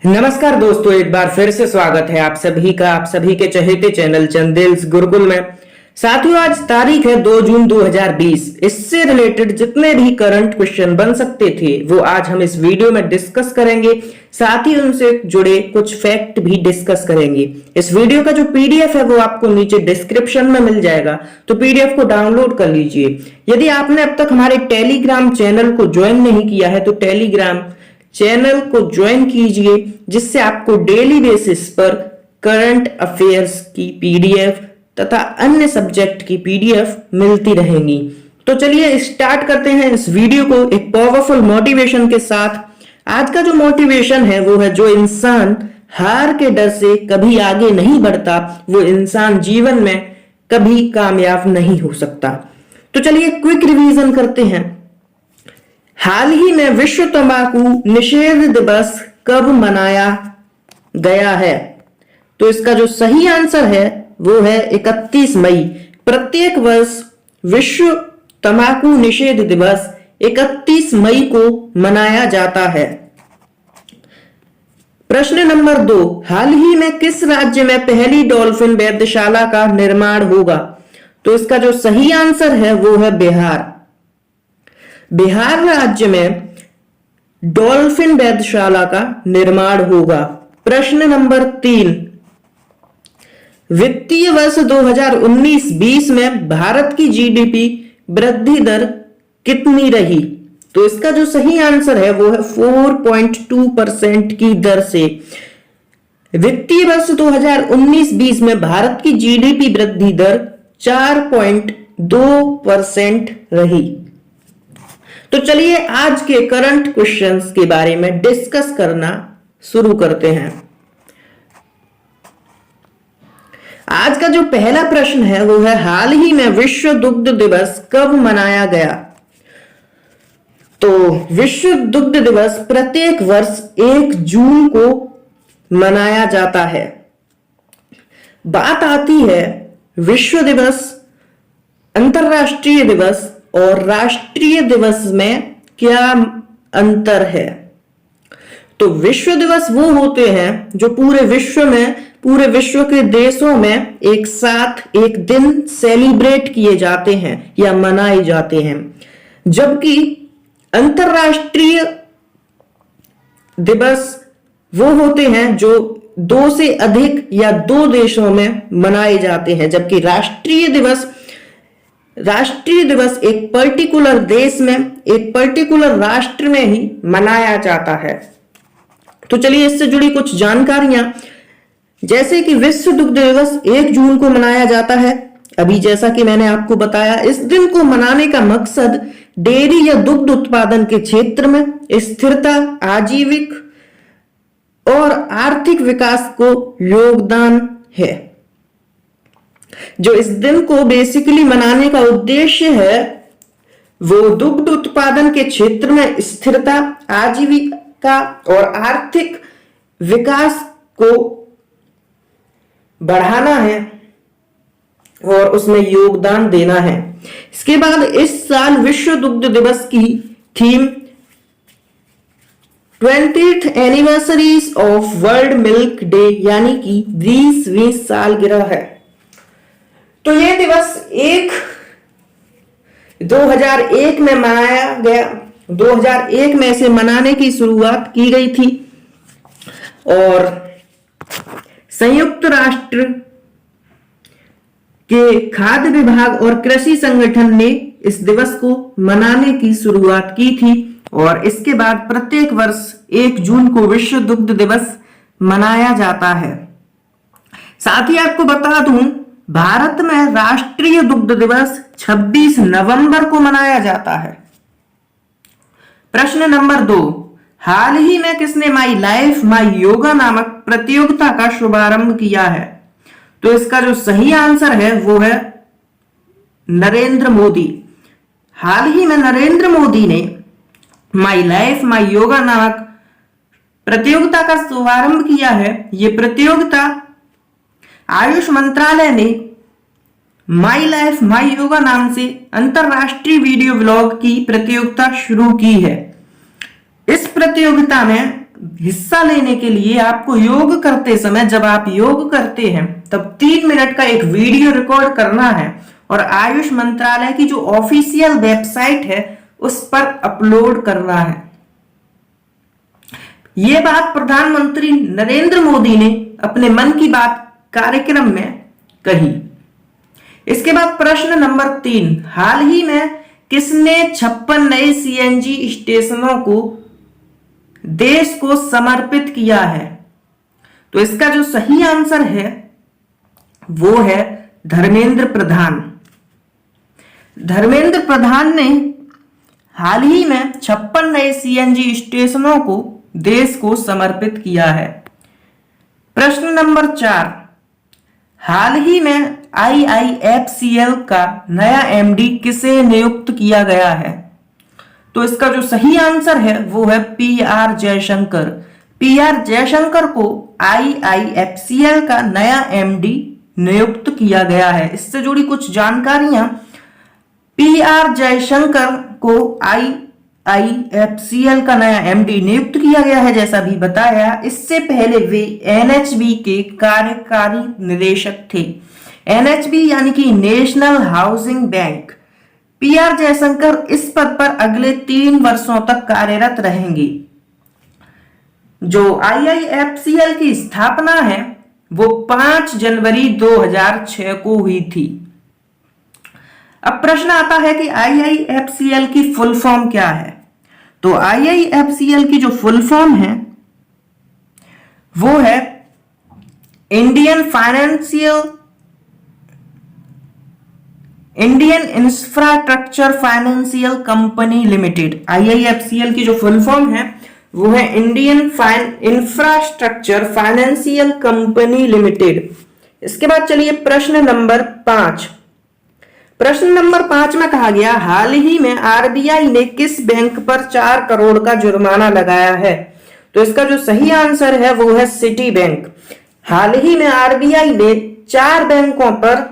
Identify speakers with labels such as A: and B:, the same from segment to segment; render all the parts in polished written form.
A: नमस्कार दोस्तों, एक बार फिर से स्वागत है आप सभी के चहेते चैनल चंदेल्स गुरुकुल में। साथियों, आज तारीख है 2 जून 2020। इससे रिलेटेड जितने भी करंट क्वेश्चन बन सकते थे वो आज हम इस वीडियो में डिस्कस करेंगे। साथ ही उनसे जुड़े कुछ फैक्ट भी डिस्कस करेंगे। इस वीडियो का जो पीडीएफ है वो आपको नीचे डिस्क्रिप्शन में मिल जाएगा, तो पीडीएफ को डाउनलोड कर लीजिए। यदि आपने अब तक हमारे टेलीग्राम चैनल को ज्वाइन नहीं किया है तो टेलीग्राम चैनल को ज्वाइन कीजिए, जिससे आपको डेली बेसिस पर करंट अफेयर्स की पीडीएफ तथा अन्य सब्जेक्ट की पीडीएफ मिलती रहेंगी। तो चलिए स्टार्ट करते हैं इस वीडियो को एक पावरफुल मोटिवेशन के साथ। आज का जो मोटिवेशन है वो है, जो इंसान हार के डर से कभी आगे नहीं बढ़ता वो इंसान जीवन में कभी कामयाब नहीं हो सकता। तो चलिए क्विक रिवीजन करते हैं। हाल ही में विश्व तंबाकू निषेध दिवस कब मनाया गया है? तो इसका जो सही आंसर है वो है 31 मई। प्रत्येक वर्ष विश्व तंबाकू निषेध दिवस 31 मई को मनाया जाता है। प्रश्न नंबर 2, हाल ही में किस राज्य में पहली डॉल्फिन वेधशाला का निर्माण होगा? तो इसका जो सही आंसर है वो है बिहार। बिहार राज्य में डॉल्फिन वेधशाला का निर्माण होगा। प्रश्न नंबर 3, वित्तीय वर्ष 2019-20 में भारत की जीडीपी वृद्धि दर कितनी रही? तो इसका जो सही आंसर है वो है 4.2% की दर से। वित्तीय वर्ष 2019-20 में भारत की जीडीपी वृद्धि दर 4.2% रही। तो चलिए आज के करंट क्वेश्चंस के बारे में डिस्कस करना शुरू करते हैं। आज का जो पहला प्रश्न है वो है, हाल ही में विश्व दुग्ध दिवस कब मनाया गया? तो विश्व दुग्ध दिवस प्रत्येक वर्ष 1 जून को मनाया जाता है। बात आती है विश्व दिवस, अंतरराष्ट्रीय दिवस और राष्ट्रीय दिवस में क्या अंतर है? तो विश्व दिवस वो होते हैं जो पूरे विश्व के देशों में एक साथ एक दिन सेलिब्रेट किए जाते हैं या मनाए जाते हैं, जबकि अंतरराष्ट्रीय दिवस वो होते हैं जो 2 से अधिक या 2 देशों में मनाए जाते हैं, जबकि राष्ट्रीय दिवस एक पर्टिकुलर देश में, एक पर्टिकुलर राष्ट्र में ही मनाया जाता है। तो चलिए इससे जुड़ी कुछ जानकारियां, जैसे कि विश्व दुग्ध दिवस 1 जून को मनाया जाता है। अभी जैसा कि मैंने आपको बताया, इस दिन को मनाने का मकसद डेयरी या दुग्ध उत्पादन के क्षेत्र में स्थिरता, आजीविक और आर्थिक विकास को योगदान है। जो इस दिन को बेसिकली मनाने का उद्देश्य है वो दुग्ध उत्पादन के क्षेत्र में स्थिरता, आजीविका और आर्थिक विकास को बढ़ाना है और उसमें योगदान देना है। इसके बाद इस साल विश्व दुग्ध दिवस की theme 20th anniversaries of world milk day यानी कि 20वीं सालगिरह है। तो यह दिवस 2001 में मनाया गया। 2001 में इसे मनाने की शुरुआत की गई थी और संयुक्त राष्ट्र के खाद्य विभाग और कृषि संगठन ने इस दिवस को मनाने की शुरुआत की थी और इसके बाद प्रत्येक वर्ष 1 जून को विश्व दुग्ध दिवस मनाया जाता है। साथ ही आपको बता दूं, भारत में राष्ट्रीय दुग्ध दिवस 26 नवंबर को मनाया जाता है। प्रश्न नंबर 2, हाल ही में किसने माई लाइफ माई योगा नामक प्रतियोगिता का शुभारंभ किया है? तो इसका जो सही आंसर है वो है नरेंद्र मोदी। हाल ही में नरेंद्र मोदी ने माई लाइफ माई योगा नामक प्रतियोगिता का शुभारंभ किया है। यह प्रतियोगिता आयुष मंत्रालय ने माई लाइफ माई योगा नाम से अंतरराष्ट्रीय वीडियो व्लॉग की प्रतियोगिता शुरू की है। इस प्रतियोगिता में हिस्सा लेने के लिए आपको योग करते समय, जब आप योग करते हैं तब 3 मिनट का एक वीडियो रिकॉर्ड करना है और आयुष मंत्रालय की जो ऑफिशियल वेबसाइट है उस पर अपलोड करना है। यह बात प्रधानमंत्री नरेंद्र मोदी ने अपने मन की बात कार्यक्रम में कही। इसके बाद प्रश्न नंबर 3, हाल ही में किसने 56 नए सीएनजी स्टेशनों को देश को समर्पित किया है? तो इसका जो सही आंसर है वो है धर्मेंद्र प्रधान। धर्मेंद्र प्रधान ने हाल ही में 56 नए सीएनजी स्टेशनों को देश को समर्पित किया है। प्रश्न नंबर 4, हाल ही में IIFCL का नया एमडी किसे नियुक्त किया गया है? तो इसका जो सही आंसर है वो है PR जयशंकर। PR जयशंकर को IIFCL का नया एमडी नियुक्त किया गया है। इससे जुड़ी कुछ जानकारियां, PR जयशंकर को IIFCL का नया एमडी नियुक्त किया गया है जैसा भी बताया। इससे पहले वे NHB के कार्यकारी निदेशक थे। NHB यानी कि national housing bank. PR Jaishankar इस पद पर अगले 3 वर्षों तक कार्यरत रहेंगे। जो IIFCL की स्थापना है वो 5 जनवरी 2006 को हुई थी। अब प्रश्न आता है कि IIFCL की फुल फॉर्म क्या है? तो IIFCL की जो फुल फॉर्म है वो है Indian infrastructure financial company limited. IIFCL की जो फुल फॉर्म है वो है Indian infrastructure financial company limited. इसके बाद चलिए प्रश्न नंबर 5। प्रश्न नंबर 5 में कहा गया, हाल ही में RBI ने किस बैंक पर 4 करोड़ का जुर्माना लगाया है? तो इसका जो सही आंसर है वो है सिटी बैंक। हाल ही में RBI ने 4 बैंकों पर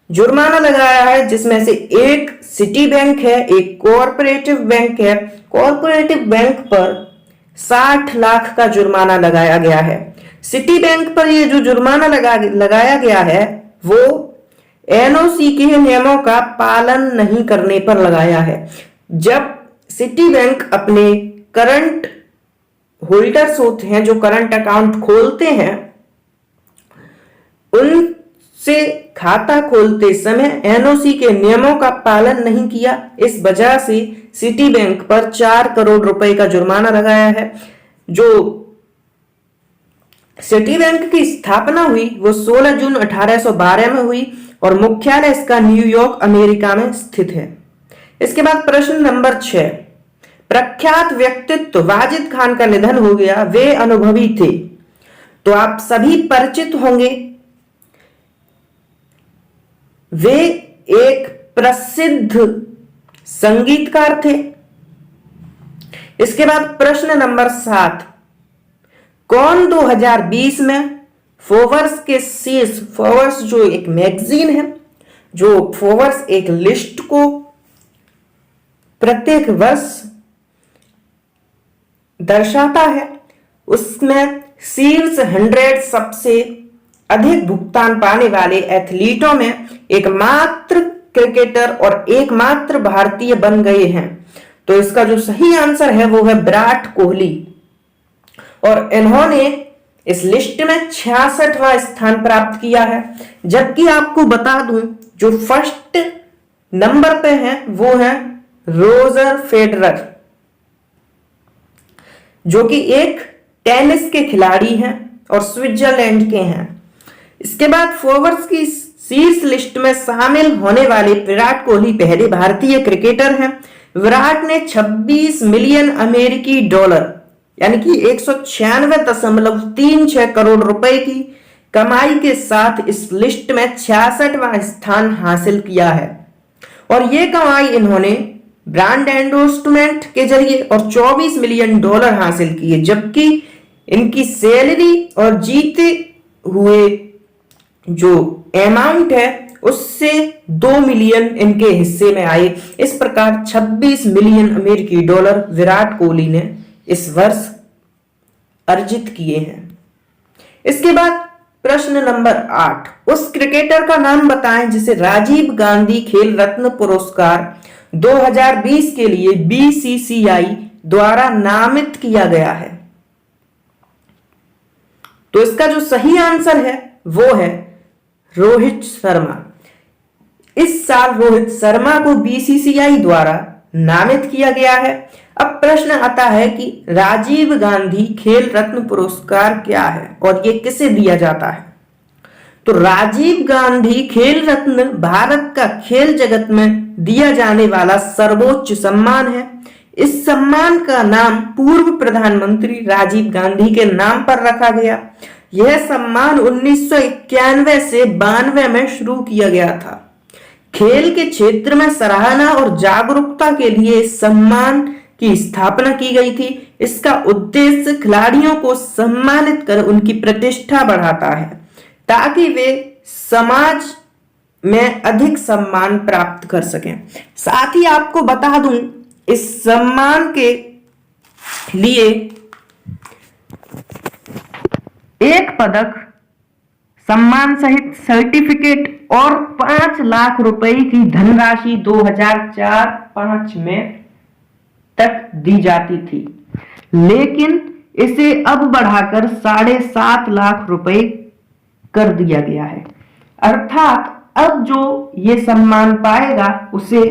A: जुर्माना लगाया है, जिसमें से एक सिटी बैंक है, एक कोऑपरेटिव बैंक है। कोऑपरेटिव बैंक पर 60 लाख का जुर्माना लगाया गया है। सिटी बैंक पर ये जो जुर्माना लगाया गया है वो NOC के नियमों का पालन नहीं करने पर लगाया है। जब सिटी बैंक अपने करंट होल्डर्स होते हैं, जो करंट अकाउंट खोलते हैं, उनसे खाता खोलते समय NOC के नियमों का पालन नहीं किया, इस वजह से सिटी बैंक पर 4 करोड़ रुपए का जुर्माना लगाया है। जो सिटी बैंक की स्थापना हुई वो 16 जून 1812 में हुई और मुख्यालय इसका न्यूयॉर्क अमेरिका में स्थित है। इसके बाद प्रश्न नंबर 6, प्रख्यात व्यक्तित्व वाजिद खान का निधन हो गया, वे अनुभवी थे। तो आप सभी परिचित होंगे, वे एक प्रसिद्ध संगीतकार थे। इसके बाद प्रश्न नंबर 7, कौन 2020 में फोर्ब्स के शीर्ष, फोर्ब्स जो एक मैगजीन है, जो फोर्ब्स एक लिस्ट को प्रत्येक वर्ष दर्शाता है, उसमें शीर्ष 100 सबसे अधिक भुगतान पाने वाले एथलीटों में एकमात्र क्रिकेटर और एकमात्र भारतीय बन गए हैं। तो इसका जो सही आंसर है वो है विराट कोहली, और इन्होंने इस लिस्ट में 66वां स्थान प्राप्त किया है। जबकि आपको बता दूं, जो फर्स्ट नंबर पे है वो है रोजर फेडरर, जो कि एक टेनिस के खिलाड़ी हैं और स्विट्जरलैंड के हैं। इसके बाद फोर्ब्स की शीर्ष लिस्ट में शामिल होने वाले विराट कोहली पहले भारतीय क्रिकेटर हैं। विराट ने 26 मिलियन अमेरिकी डॉलर यानी कि 196.36 करोड़ रुपए की कमाई के साथ इस लिस्ट में 66वां स्थान हासिल किया है। और यह कमाई इन्होंने ब्रांड एंडोर्समेंट के जरिए और 24 मिलियन डॉलर हासिल किए, जबकि इनकी सैलरी और जीते हुए जो अमाउंट है उससे 2 मिलियन इनके हिस्से में आए। इस प्रकार 26 मिलियन अमेरिकी डॉलर विराट कोहली ने इस वर्ष अर्जित किए हैं। इसके बाद प्रश्न नंबर 8, उस क्रिकेटर का नाम बताएं जिसे राजीव गांधी खेल रत्न पुरस्कार 2020 के लिए बीसीसीआई द्वारा नामित किया गया है। तो इसका जो सही आंसर है वो है रोहित शर्मा। इस साल रोहित शर्मा को बीसीसीआई द्वारा नामित किया गया है। अब प्रश्न आता है कि राजीव गांधी खेल रत्न पुरस्कार क्या है और ये किसे दिया जाता है। तो राजीव गांधी खेल रत्न भारत का खेल जगत में दिया जाने वाला सर्वोच्च सम्मान है। इस सम्मान का नाम पूर्व प्रधानमंत्री राजीव गांधी के नाम पर रखा गया। यह सम्मान 1991 से 92 में शुरू किया गया था। खेल के क्षेत्र में सराहना और जागरूकता के लिए इस सम्मान की स्थापना की गई थी। इसका उद्देश्य खिलाड़ियों को सम्मानित कर उनकी प्रतिष्ठा बढ़ाता है ताकि वे समाज में अधिक सम्मान प्राप्त कर सकें। साथ ही आपको बता दूं, इस सम्मान के लिए एक पदक, सम्मान सहित सर्टिफिकेट और 5 लाख रुपए की धनराशि 2004-05 में तक दी जाती थी, लेकिन इसे अब बढ़ाकर 7.5 लाख रुपए कर दिया गया है। अर्थात अब जो ये सम्मान पाएगा उसे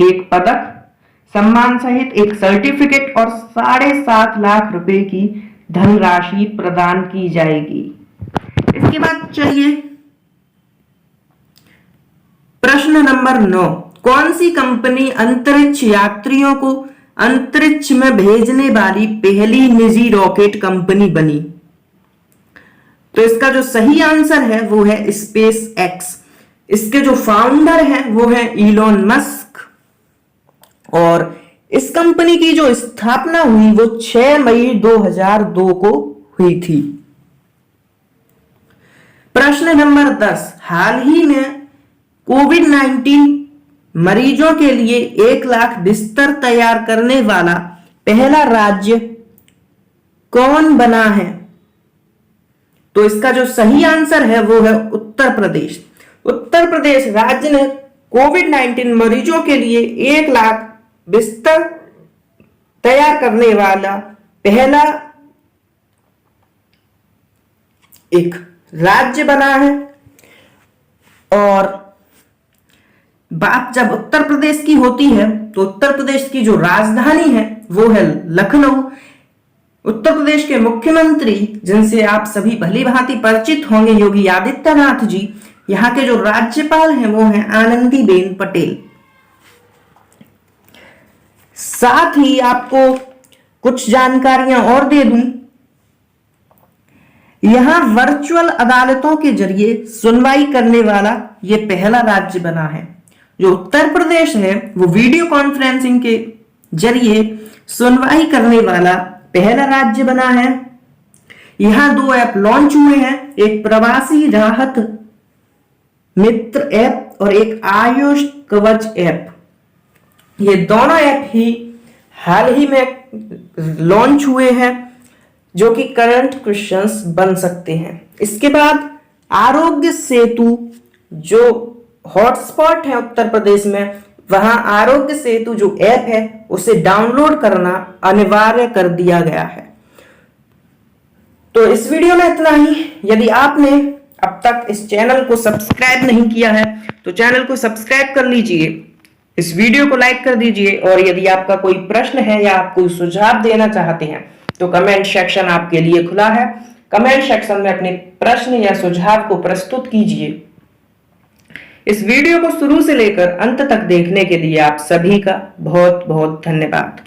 A: एक पदक, सम्मान सहित एक सर्टिफिकेट और 7.5 लाख रुपए की धनराशि प्रदान की जाएगी। इसके बाद चलिए प्रश्न नंबर 9, कौन सी कंपनी अंतरिक्ष यात्रियों को अंतरिक्ष में भेजने वाली पहली निजी रॉकेट कंपनी बनी। तो इसका जो सही आंसर है वो है स्पेस एक्स। इसके जो फाउंडर हैं वो है इलॉन मस्क और इस कंपनी की जो स्थापना हुई वो 6 मई 2002 को हुई थी। प्रश्न नंबर 10, हाल ही में कोविड-19 मरीजों के लिए 1 लाख बिस्तर तैयार करने वाला पहला राज्य कौन बना है। तो इसका जो सही आंसर है वो है उत्तर प्रदेश। उत्तर प्रदेश राज्य ने कोविड-19 मरीजों के लिए 1 लाख बिस्तर तैयार करने वाला पहला एक राज्य बना है। और बात जब उत्तर प्रदेश की होती है तो उत्तर प्रदेश की जो राजधानी है वो है लखनऊ। उत्तर प्रदेश के मुख्यमंत्री, जिनसे आप सभी भली भांति परिचित होंगे, योगी आदित्यनाथ जी। यहाँ के जो राज्यपाल हैं वो हैं आनंदीबेन पटेल। साथ ही आपको कुछ जानकारियां और दे दूं, यहां वर्चुअल अदालतों के जरिए सुनवाई करने वाला यह पहला राज्य बना है। जो उत्तर प्रदेश है वो वीडियो कॉन्फ्रेंसिंग के जरिए सुनवाई करने वाला पहला राज्य बना है। यहां 2 ऐप लॉन्च हुए हैं, एक प्रवासी राहत मित्र ऐप और एक आयुष कवच ऐप। ये दोनों ऐप ही हाल ही में लॉन्च हुए हैं जो कि करंट क्वेश्चंस बन सकते हैं। इसके बाद आरोग्य सेतु जो हॉटस्पॉट है उत्तर प्रदेश में, वहां आरोग्य सेतु जो ऐप है उसे डाउनलोड करना अनिवार्य कर दिया गया है। तो इस वीडियो में इतना ही। यदि आपने अब तक इस चैनल को सब्सक्राइब नहीं किया है तो चैनल को सब्सक्राइब कर लीजिए, इस वीडियो को लाइक कर दीजिए और यदि आपका कोई प्रश्न है या आप कोई सुझाव देना चाहते हैं तो कमेंट सेक्शन आपके लिए खुला है। कमेंट सेक्शन में अपने प्रश्न या सुझाव को प्रस्तुत कीजिए। इस वीडियो को शुरू से लेकर अंत तक देखने के लिए आप सभी का बहुत बहुत धन्यवाद।